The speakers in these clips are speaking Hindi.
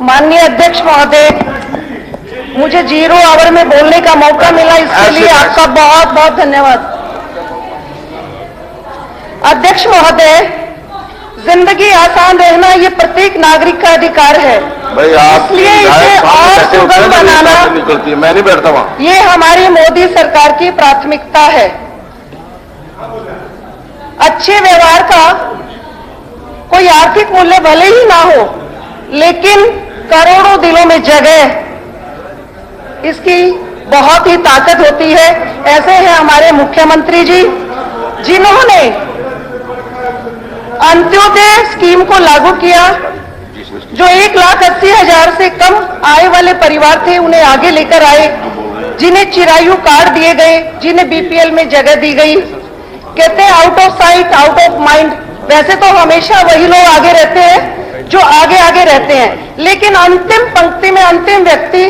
माननीय अध्यक्ष महोदय, मुझे 0 आवर में बोलने का मौका मिला, इसके लिए आपका बहुत बहुत धन्यवाद। अध्यक्ष महोदय, जिंदगी आसान रहना ये प्रत्येक नागरिक का अधिकार है। भाई आप इसलिए इसे और सुगम बनाना मैं नहीं बैठता वहां। ये हमारी मोदी सरकार की प्राथमिकता है। अच्छे व्यवहार का कोई आर्थिक मूल्य भले ही ना हो, लेकिन करोड़ों दिलों में जगह, इसकी बहुत ही ताकत होती है। ऐसे हैं हमारे मुख्यमंत्री जी, जिन्होंने अंत्योदय स्कीम को लागू किया। जो 1,80,000 से कम आय वाले परिवार थे, उन्हें आगे लेकर आए, जिन्हें चिरायु कार्ड दिए गए, जिन्हें बीपीएल में जगह दी गई। कहते हैं out of sight out of mind. वैसे तो हमेशा वही लोग आगे रहते हैं जो आगे आगे रहते हैं, लेकिन अंतिम पंक्ति में अंतिम व्यक्ति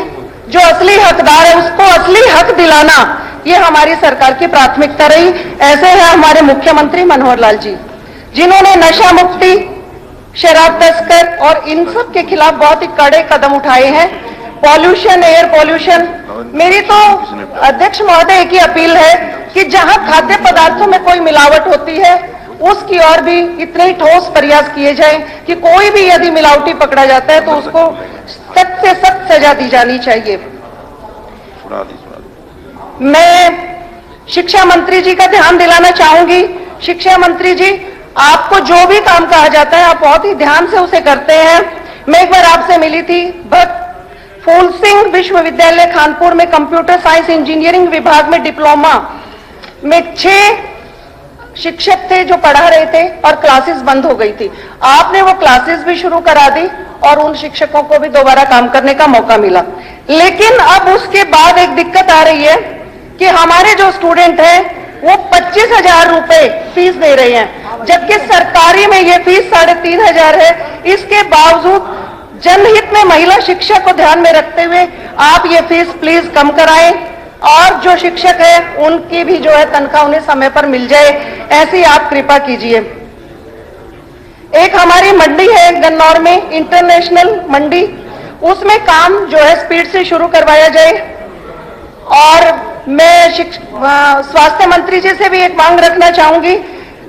जो असली हकदार है, उसको असली हक दिलाना, ये हमारी सरकार की प्राथमिकता रही। ऐसे हैं हमारे मुख्यमंत्री मनोहर लाल जी, जिन्होंने नशा मुक्ति, शराब तस्कर और इन सब के खिलाफ बहुत ही कड़े कदम उठाए हैं। पॉल्यूशन, एयर पॉल्यूशन, मेरी तो अध्यक्ष महोदय एक ही अपील है कि जहां खाद्य पदार्थों में कोई मिलावट होती है, उसकी ओर भी इतने ही ठोस प्रयास किए जाएं कि कोई भी यदि मिलावटी पकड़ा जाता है तो उसको सख्त से सख्त सजा दी जानी चाहिए। मैं शिक्षा मंत्री जी का ध्यान दिलाना चाहूंगी। शिक्षा मंत्री जी, आपको जो भी काम कहा जाता है, आप बहुत ही ध्यान से उसे करते हैं। मैं एक बार आपसे मिली थी, भक्त फूल सिंह विश्वविद्यालय कानपुर में कंप्यूटर साइंस इंजीनियरिंग विभाग में डिप्लोमा में 6 शिक्षक थे जो पढ़ा रहे थे और क्लासेस बंद हो गई थी। आपने वो क्लासेस भी शुरू करा दी और उन शिक्षकों को भी दोबारा काम करने का मौका मिला। लेकिन अब उसके बाद एक दिक्कत आ रही है कि हमारे जो स्टूडेंट हैं वो 25,000 रुपए फीस दे रहे हैं, जबकि सरकारी में ये फीस 3,500 है। इसके बावजूद जनहित में महिला शिक्षा को ध्यान में रखते हुए आप ये फीस प्लीज कम कराएं और जो शिक्षक है उनकी भी जो है तनख्वाह उन्हें समय पर मिल जाए, ऐसी आप कृपा कीजिए। एक हमारी मंडी है गन्नौर में, इंटरनेशनल मंडी, उसमें काम जो है स्पीड से शुरू करवाया जाए। और मैं स्वास्थ्य मंत्री जी से भी एक मांग रखना चाहूंगी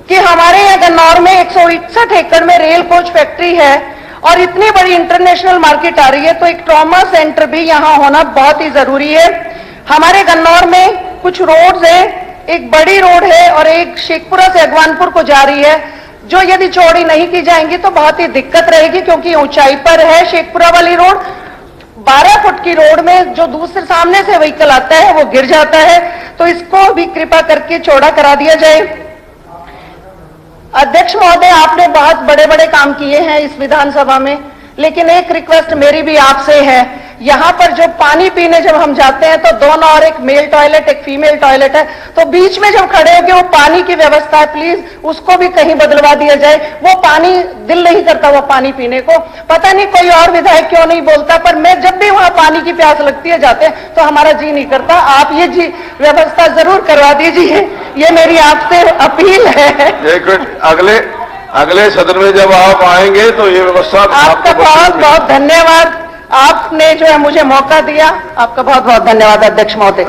कि हमारे यहाँ गन्नौर में 161 एकड़ में रेल कोच फैक्ट्री है और इतनी बड़ी इंटरनेशनल मार्केट आ रही है, तो एक ट्रॉमा सेंटर भी यहाँ होना बहुत ही जरूरी है। हमारे गन्नौर में कुछ रोड्स हैं, एक बड़ी रोड है और एक शेखपुरा से अगवानपुर को जा रही है, जो यदि चौड़ी नहीं की जाएंगी तो बहुत ही दिक्कत रहेगी, क्योंकि ऊंचाई पर है शेखपुरा वाली रोड। 12 फुट की रोड में जो दूसरे सामने से व्हीकल आता है वो गिर जाता है, तो इसको भी कृपा करके चौड़ा करा दिया जाए। अध्यक्ष महोदय, आपने बहुत बड़े बड़े काम किए हैं इस विधानसभा में, लेकिन एक रिक्वेस्ट मेरी भी आपसे है, यहाँ पर जो पानी पीने जब हम जाते हैं तो दोनों और एक मेल टॉयलेट एक फीमेल टॉयलेट है, तो बीच में जब खड़े होकर वो पानी की व्यवस्था है, प्लीज उसको भी कहीं बदलवा दिया जाए। वो पानी दिल नहीं करता वो पानी पीने को, पता नहीं कोई और विधायक क्यों नहीं बोलता, पर मैं जब भी वहां पानी की प्यास लगती है जाते हैं तो हमारा जी नहीं करता। आप ये जी व्यवस्था जरूर करवा दीजिए, ये मेरी आपसे अपील है। एक मिनट, अगले सदन में जब आप आएंगे तो ये व्यवस्था आपका बहुत बहुत धन्यवाद। आपने जो है मुझे मौका दिया, आपका बहुत बहुत धन्यवाद अध्यक्ष महोदय।